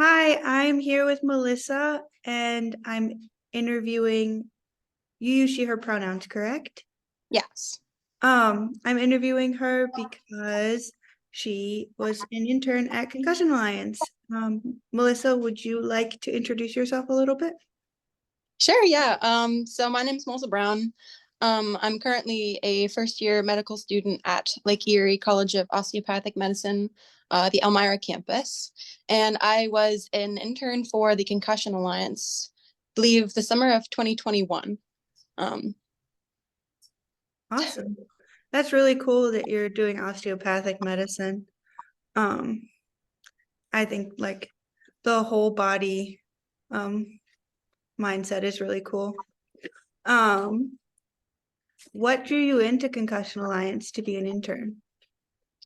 Hi, I'm here with Melissa and I'm interviewing you use she, her pronouns, correct? Yes. I'm interviewing her because she was an intern at Concussion Alliance. Melissa, would you like to introduce yourself a little bit? Sure, yeah. So my name is Melissa Brown. I'm currently a first year medical student at Lake Erie College of Osteopathic Medicine, the Elmira campus. And I was an intern for the Concussion Alliance, I believe the summer of 2021. Um, Awesome. That's really cool that you're doing osteopathic medicine. Um, I think like the whole body um mindset is really cool. Um, What drew you into Concussion Alliance to be an intern?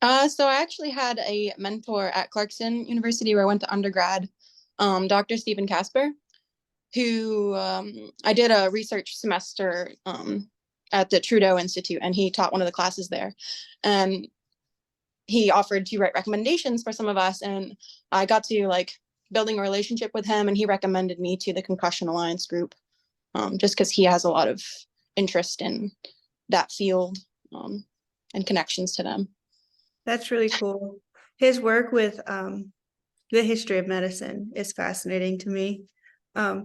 so I actually had a mentor at Clarkson University where I went to undergrad, Dr. Stephen Casper, who I did a research semester at the Trudeau Institute, and he taught one of the classes there. And he offered to write recommendations for some of us, and I got to like building a relationship with him, and he recommended me to the Concussion Alliance group, just because he has a lot of interest in that field and connections to them. That's really cool. His work with the history of medicine is fascinating to me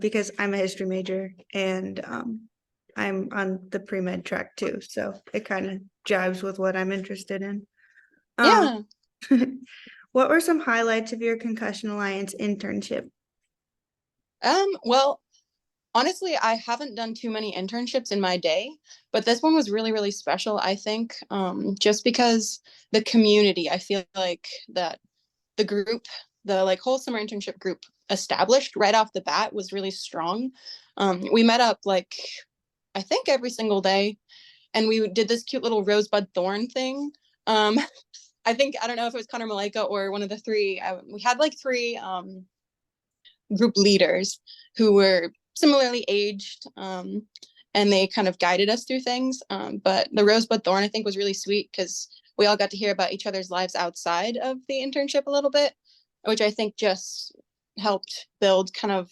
because I'm a history major and I'm on the pre-med track too. So it kind of jives with what I'm interested in. Um, Yeah. what were some highlights of your Concussion Alliance internship? Well, honestly, I haven't done too many internships in my day, but this one was really, really special, I think, just because the community, I feel like that the group, the like whole summer internship group established right off the bat was really strong. We met up like, I think every single day, and we did this cute little rosebud thorn thing. Um, I think, I don't know if it was Connor Malika or one of the three. We had like three group leaders who were similarly aged, and they kind of guided us through things. But the Rosebud Thorn, I think, was really sweet because we all got to hear about each other's lives outside of the internship a little bit, which I think just helped build kind of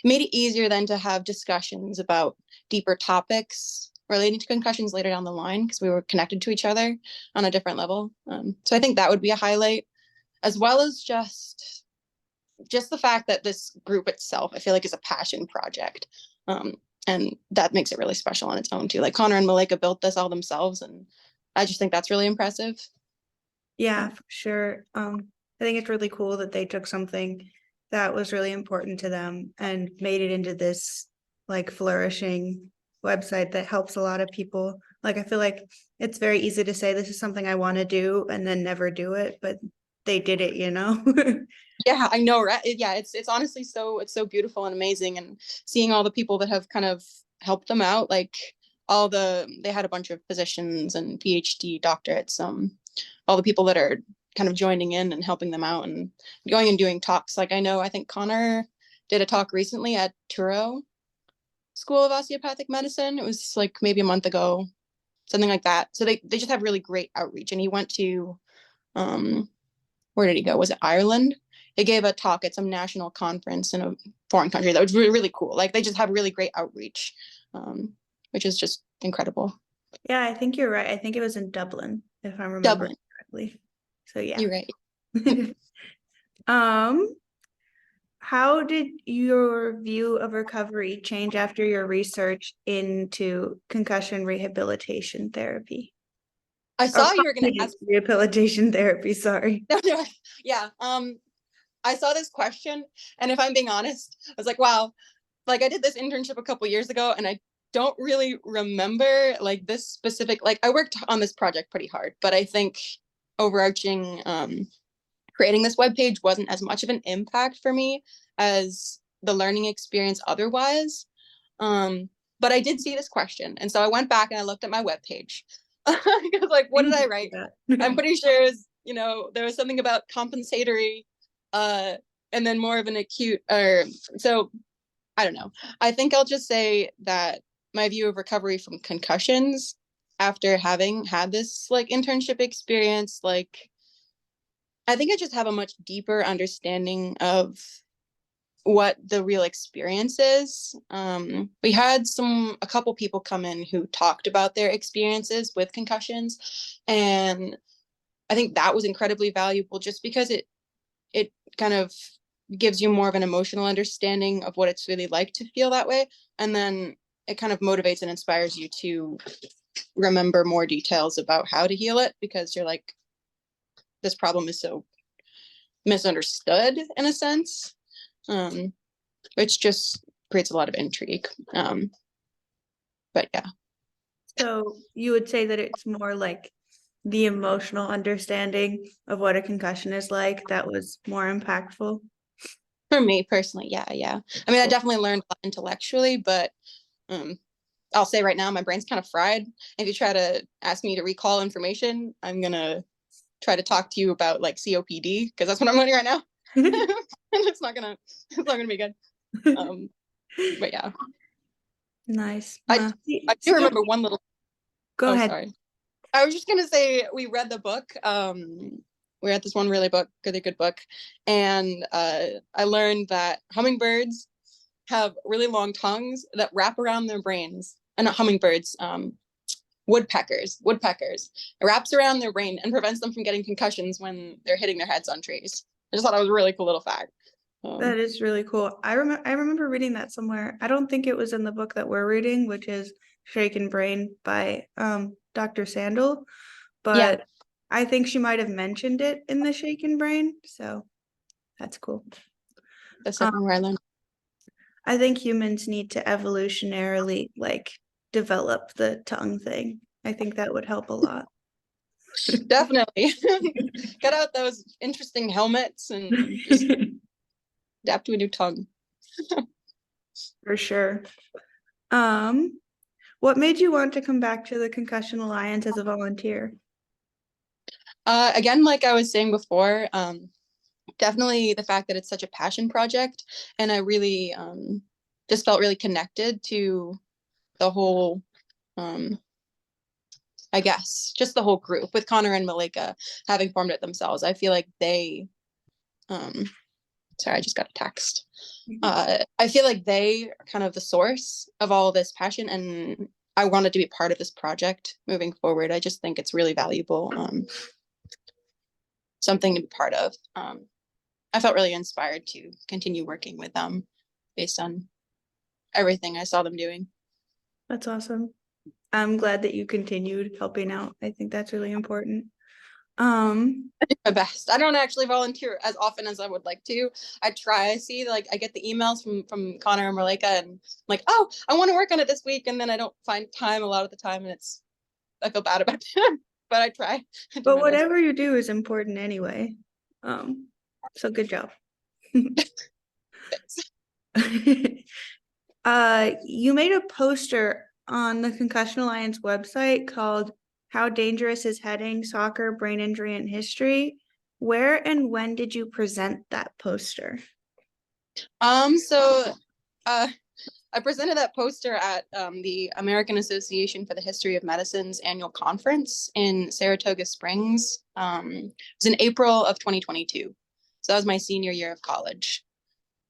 made it easier then to have discussions about deeper topics relating to concussions later down the line because we were connected to each other on a different level. So I think that would be a highlight, as well as just the fact that this group itself, I feel like, is a passion project. Um, and that makes it really special on its own too. Like Connor and Malika built this all themselves, and I just think that's really impressive. Yeah, for sure. I think it's really cool that they took something that was really important to them and made it into this like flourishing website that helps a lot of people. Like I feel like it's very easy to say this is something I want to do and then never do it, but they did it, you know? Yeah, I know, right? Yeah, it's honestly so beautiful and amazing, and seeing all the people that have kind of helped them out, like they had a bunch of positions and PhD doctorates, all the people that are kind of joining in and helping them out and going and doing talks. Like I think Connor did a talk recently at Turo School of Osteopathic Medicine. It was like maybe a month ago, something like that. So they just have really great outreach, and he went to um where did he go? Was it Ireland? He gave a talk at some national conference in a foreign country. That was really, really cool. Like they just have really great outreach, which is just incredible. Yeah, I think you're right. I think it was in Dublin, if I'm remembering Dublin, correctly. So yeah. you're right. Um, How did your view of recovery change after your research into concussion rehabilitation therapy? I Or saw you were going to cognitive ask. rehabilitation therapy, sorry. No, no, yeah. I saw this question, and if I'm being honest, I was like, wow. Like I did this internship a couple years ago, and I don't really remember like this specific. Like I worked on this project pretty hard, but I think overarching creating this web page wasn't as much of an impact for me as the learning experience otherwise. Um, but I did see this question, and so I went back and I looked at my web page. Because like, what did I write? I'm pretty sure it was, there was something about compensatory, uh, and then more of an acute. Or so I don't know. I think I'll just say that my view of recovery from concussions after having had this like internship experience, like I think I just have a much deeper understanding of what the real experience is. We had a couple people come in who talked about their experiences with concussions, and I think that was incredibly valuable just because it kind of gives you more of an emotional understanding of what it's really like to feel that way, and then it kind of motivates and inspires you to remember more details about how to heal it, because you're like, this problem is so misunderstood in a sense, which just creates a lot of intrigue. But yeah. So you would say that it's more like the emotional understanding of what a concussion is like that was more impactful? For me personally, yeah. I mean, I definitely learned a lot intellectually, but I'll say right now, my brain's kind of fried. If you try to ask me to recall information, I'm gonna try to talk to you about like COPD, because that's what I'm learning right now. And it's not gonna be good. But yeah. Nice. I do remember one little. Go ahead. Sorry. I was just gonna say we read the book. We read this one really good book, and I learned that hummingbirds have really long tongues that wrap around their brains. And not hummingbirds, woodpeckers. It wraps around their brain and prevents them from getting concussions when they're hitting their heads on trees. I just thought that was a really cool little fact. That is really cool. I remember reading that somewhere. I don't think it was in the book that we're reading, which is Shaken Brain by Dr. Sandel, but I think she might have mentioned it in the Shaken Brain, so that's cool. That's definitely where I learned. I think humans need to evolutionarily like develop the tongue thing. I think that would help a lot. Definitely. Get out those interesting helmets and just adapt to a new tongue. For sure. What made you want to come back to the Concussion Alliance as a volunteer? Again, like I was saying before, definitely the fact that it's such a passion project, and I really just felt really connected to the whole, I guess, just the whole group with Connor and Malika having formed it themselves. I feel like they, sorry, I just got a text. I feel like they are kind of the source of all this passion, and I wanted to be part of this project moving forward. I just think it's really valuable, something to be part of. I felt really inspired to continue working with them based on everything I saw them doing. That's awesome. I'm glad that you continued helping out. I think that's really important. I do my best. I don't actually volunteer as often as I would like to. I try. I see, like, I get the emails from Connor and Malika, and I'm like, oh, I want to work on it this week, and then I don't find time a lot of the time, and I feel bad about it. But I try. But whatever you do is important anyway. So good job. You made a poster on the Concussion Alliance website called "How Dangerous is Heading? Soccer, Brain Injury, and History." Where and when did you present that poster? So I presented that poster at the American Association for the History of Medicine's annual conference in Saratoga Springs. It was in April of 2022. So that was my senior year of college.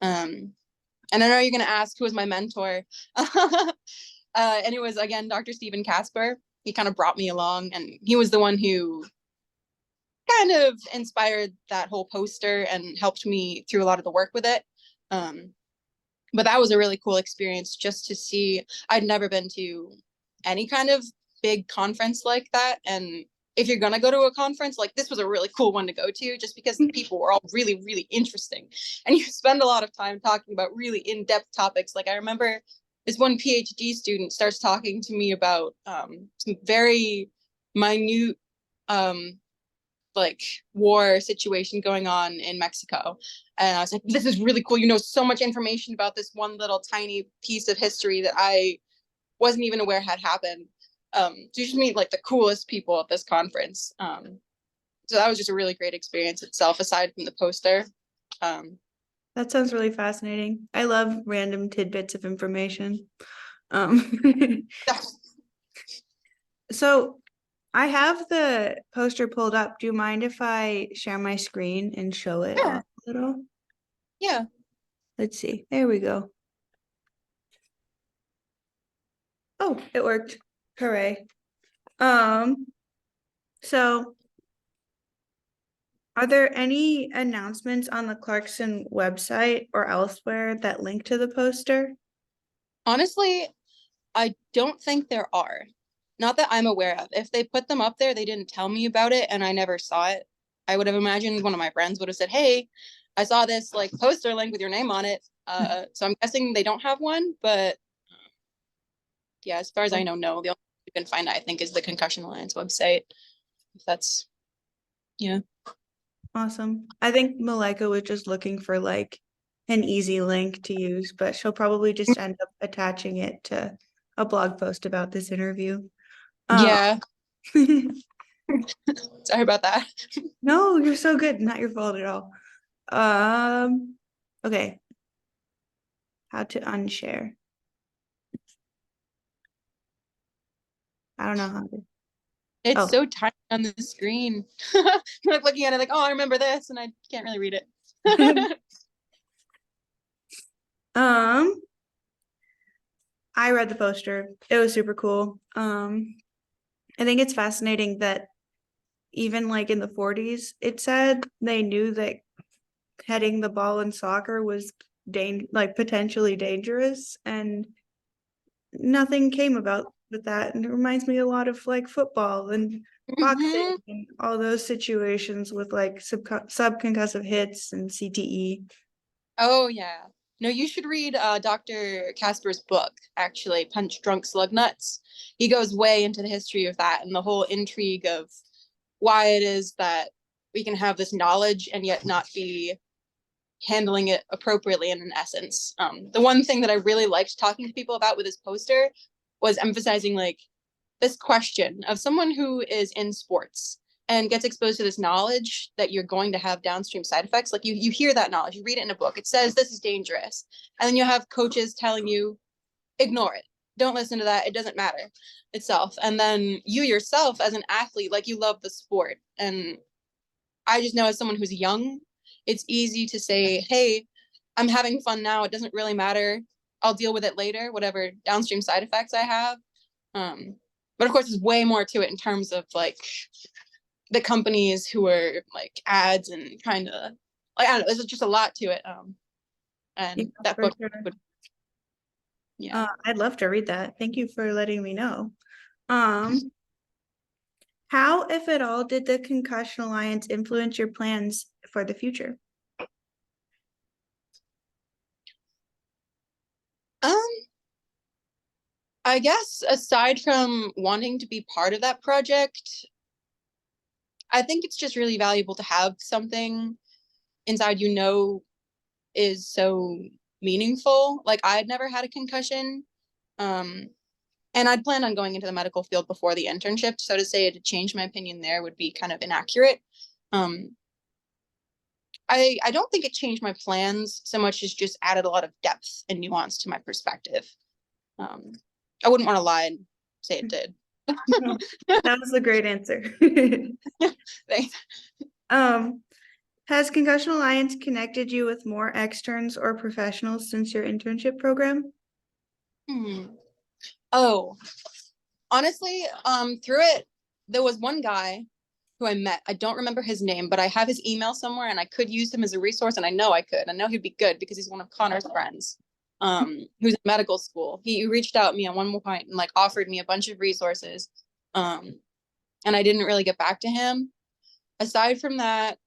And I know you're going to ask who was my mentor. And it was, again, Dr. Stephen Casper. He kind of brought me along, and he was the one who kind of inspired that whole poster and helped me through a lot of the work with it. But that was a really cool experience just to see. I'd never been to any kind of big conference like that. And if you're going to go to a conference, like, this was a really cool one to go to, just because the people were all really, really interesting. And you spend a lot of time talking about really in-depth topics. Like, I remember this one PhD student starts talking to me about some very minute like war situation going on in Mexico. And I was like, this is really cool. You know so much information about this one little tiny piece of history that I wasn't even aware had happened. So you just meet like the coolest people at this conference. So that was just a really great experience itself, aside from the poster. That sounds really fascinating. I love random tidbits of information. So I have the poster pulled up. Do you mind if I share my screen and show it Sure. off a little? Yeah. Let's see. There we go. Oh, it worked. Hooray. So are there any announcements on the Clarkson website or elsewhere that link to the poster? Honestly, I don't think there are. Not that I'm aware of. If they put them up there, they didn't tell me about it and I never saw it. I would have imagined one of my friends would have said, "Hey, I saw this like poster link with your name on it." So I'm guessing they don't have one, but yeah, as far as I know, no. The only thing you can find, I think, is the Concussion Alliance website. If that's, yeah. Awesome. I think Malika was just looking for like an easy link to use, but she'll probably just end up attaching it to a blog post about this interview. Yeah. Sorry about that. No, you're so good. Not your fault at all. Okay. How to unshare. I don't know how to. It's Oh, so tiny on the screen. I'm like looking at it like, oh, I remember this, and I can't really read it. um, I read the poster. It was super cool. I think it's fascinating that even like in the 40s, it said they knew that heading the ball in soccer was like potentially dangerous, and nothing came about with that. And it reminds me a lot of like football and boxing Mhm. and all those situations with like subconcussive hits and CTE. Oh yeah. No, you should read Dr. Casper's book, actually, Punch Drunk Slug Nuts. He goes way into the history of that and the whole intrigue of why it is that we can have this knowledge and yet not be handling it appropriately in an essence. The one thing that I really liked talking to people about with this poster was emphasizing like this question of someone who is in sports and gets exposed to this knowledge that you're going to have downstream side effects. Like you hear that knowledge, you read it in a book, it says this is dangerous, and then you have coaches telling you ignore it, don't listen to that, it doesn't matter itself. And then you yourself as an athlete, like you love the sport, and I just know as someone who's young, it's easy to say, hey, I'm having fun now, it doesn't really matter, I'll deal with it later, whatever downstream side effects I have. But of course, there's way more to it in terms of like the companies who are like ads and kind of like I don't know. There's just a lot to it. Yeah, And that for book sure. would, yeah. I'd love to read that. Thank you for letting me know. Um, how, if at all, did the Concussion Alliance influence your plans for the future? Um, I guess aside from wanting to be part of that project, I think it's just really valuable to have something inside is so meaningful. Like I'd never had a concussion. Um, and I'd planned on going into the medical field before the internship. So to say to change my opinion there would be kind of inaccurate. Um, I don't think it changed my plans so much as just added a lot of depth and nuance to my perspective. Um, I wouldn't want to lie and say it did. No, that was a great answer. Thanks. Um, has Concussion Alliance connected you with more externs or professionals since your internship program? Hmm. Oh, honestly, through it, there was one guy who I met. I don't remember his name, but I have his email somewhere and I could use him as a resource. And I know I could. I know he'd be good because he's one of Connor's friends, who's in medical school. He reached out to me at one point and like offered me a bunch of resources. And I didn't really get back to him. Aside from that,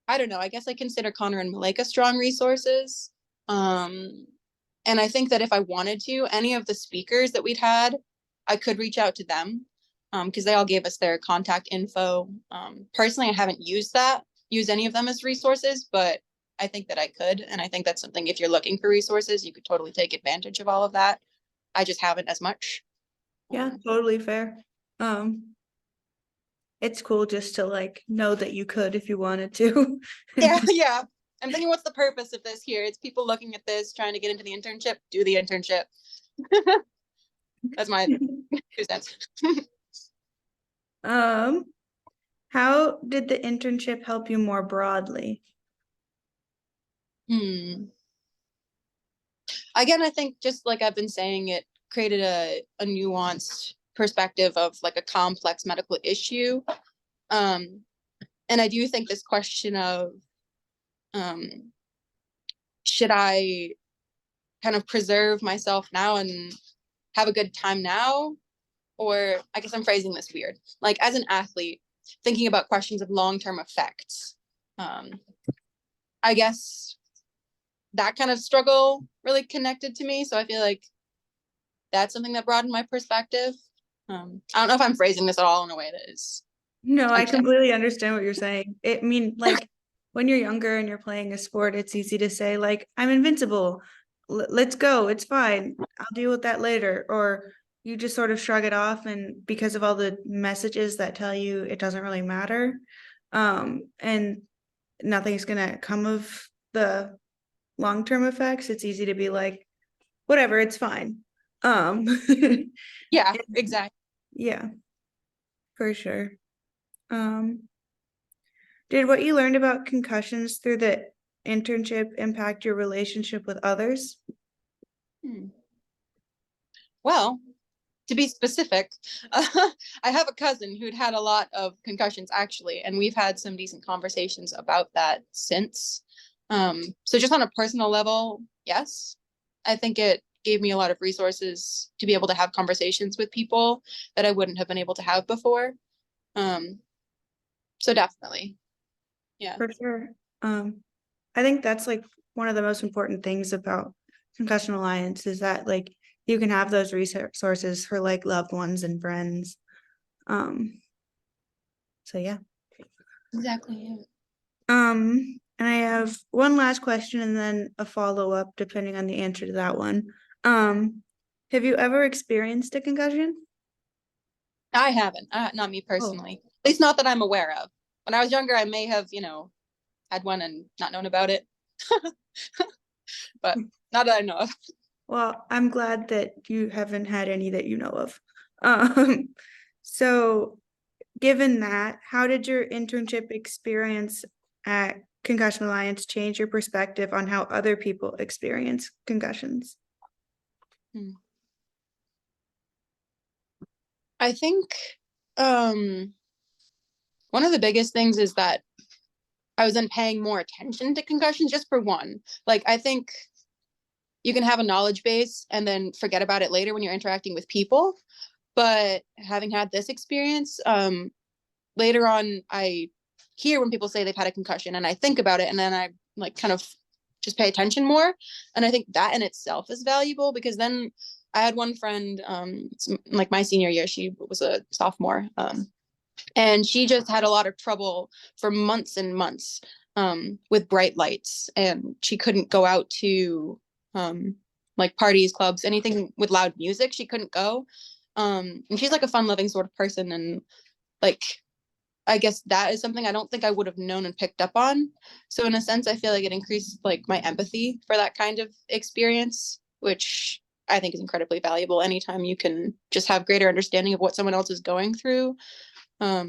I don't know. I guess I consider Connor and Malika strong resources. Um, and I think that if I wanted to, any of the speakers that we'd had, I could reach out to them because they all gave us their contact info. Personally, I haven't used any of them as resources, but I think that I could. And I think that's something if you're looking for resources, you could totally take advantage of all of that. I just haven't as much. Yeah, totally fair. Um, it's cool just to like know that you could if you wanted to. Yeah, yeah. I'm thinking, what's the purpose of this here? It's people looking at this, trying to get into the internship, do the internship. That's my 2 cents. How did the internship help you more broadly? Again, I think just like I've been saying, it created a nuanced perspective of like a complex medical issue. And I do think this question of should I kind of preserve myself now and have a good time now? Or I guess I'm phrasing this weird. Like as an athlete, thinking about questions of long-term effects. I guess that kind of struggle really connected to me. So I feel like that's something that broadened my perspective. I don't know if I'm phrasing this at all in a way that is. No, I completely understand what you're saying. I mean, like when you're younger and you're playing a sport, it's easy to say like, I'm invincible. Let's go. It's fine. I'll deal with that later. Or you just sort of shrug it off, and because of all the messages that tell you it doesn't really matter, and nothing's gonna come of the long-term effects, it's easy to be like, whatever, it's fine. Yeah, exactly. Yeah, for sure. Did what you learned about concussions through the internship impact your relationship with others? Well, to be specific, I have a cousin who'd had a lot of concussions actually, and we've had some decent conversations about that since. So just on a personal level, yes, I think it gave me a lot of resources to be able to have conversations with people that I wouldn't have been able to have before. So definitely, yeah. For sure. I think that's like one of the most important things about Concussion Alliance is that like you can have those resources for like loved ones and friends. So yeah. Exactly. Yeah. And I have one last question and then a follow-up depending on the answer to that one. Have you ever experienced a concussion? I haven't, not me personally. At least not that I'm aware of. When I was younger, I may have, had one and not known about it. But not that I know of. Well, I'm glad that you haven't had any that you know of. So given that, how did your internship experience at Concussion Alliance change your perspective on how other people experience concussions? I think one of the biggest things is that I was then paying more attention to concussions just for one. Like I think you can have a knowledge base and then forget about it later when you're interacting with people. But having had this experience, later on I hear when people say they've had a concussion and I think about it and then I like kind of just pay attention more. And I think that in itself is valuable because then I had one friend, like my senior year, she was a sophomore, and she just had a lot of trouble for months and months with bright lights, and she couldn't go out to like parties, clubs, anything with loud music. She couldn't go. And she's like a fun-loving sort of person, and like I guess that is something I don't think I would have known and picked up on. So in a sense, I feel like it increased like my empathy for that kind of experience, which I think is incredibly valuable. Anytime you can just have greater understanding of what someone else is going through, I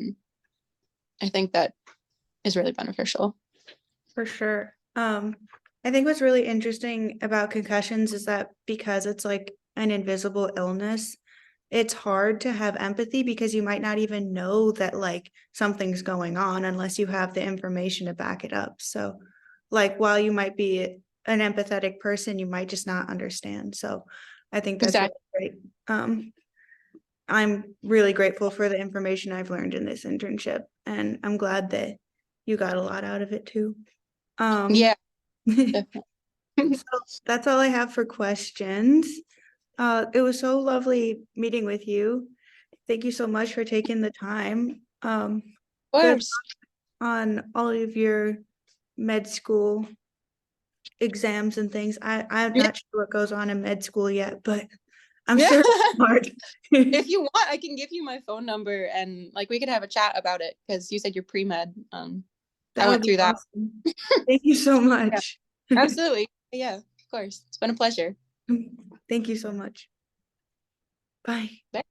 think that is really beneficial. For sure. I think what's really interesting about concussions is that because it's like an invisible illness, it's hard to have empathy because you might not even know that like something's going on unless you have the information to back it up. So like while you might be an empathetic person, you might just not understand. So I think that's Exactly. really great. I'm really grateful for the information I've learned in this internship, and I'm glad that you got a lot out of it too. Yeah. So that's all I have for questions. It was so lovely meeting with you. Thank you so much for taking the time. Of Good course. luck on all of your med school exams and things. I'm Yeah. not sure what goes on in med school yet, but I'm Yeah. sure it's hard. If you want, I can give you my phone number and like we could have a chat about it because you said you're pre-med. That I would went be through that. awesome. Thank you so Yeah, much. absolutely. Yeah, of course. It's been a pleasure. Thank you so much. Bye. Bye.